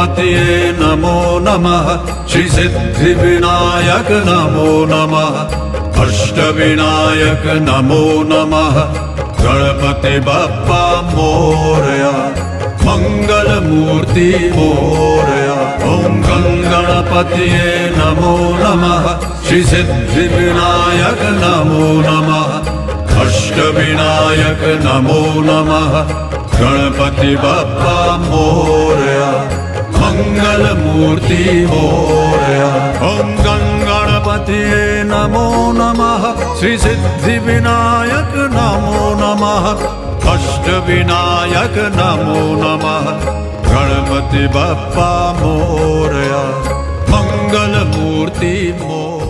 गणपतये नमो नमः श्री सिद्धिविनायक नमो नमः अष्टविनायक नमो नमः गणपति बप्पा मोरया मंगल मूर्ति मोरया। ओम गणपतये नमो नमः श्री सिद्धिविनायक नमो नमः अष्टविनायक नमो नमः गणपति बप्पा मोरया मंगल मूर्ति मोरया। ओम गणपतये नमो नमः श्री सिद्धिविनायक नमो नमः अष्टविनायक नमो नमः गणपति बप्पा मोरया मंगल मूर्ति मोरया।